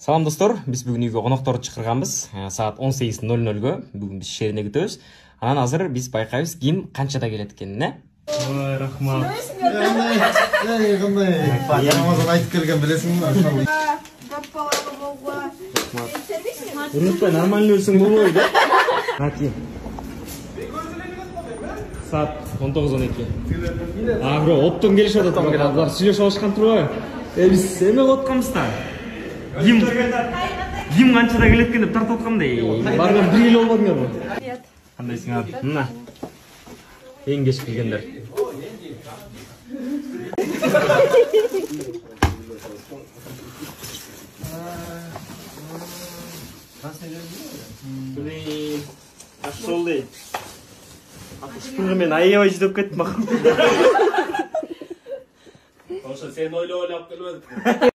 Салам достор, біз бүгін үйге қонақтарды шақырғанбыз. Саат 18:00-ге бүгін біз шеріне күтеміз. Анан азыр біз байқаймыз ким қаншада келет екенін, ә? Ой, рахмат. Қандай? Рамазан айтып келген білесің бе? Баппалары болға. Unutma, нормально ölsün bu boyda. Hadi. Saat 19:12. Bro, opton geliş oldu tam geldi. Bular süйлөшүп алышкан турбайбы? Биз эме кылып атканбыз-да. Ким канчада келет экен деп тартып аткандай. Барган бир эл болбодуңарбы? Кандайсың аты? Мына. Эң кеч келгендер. Блин, сол дейт. Спыргы мен аябай жүдөп кеттим. Ошо сен ойлоп келбедиң.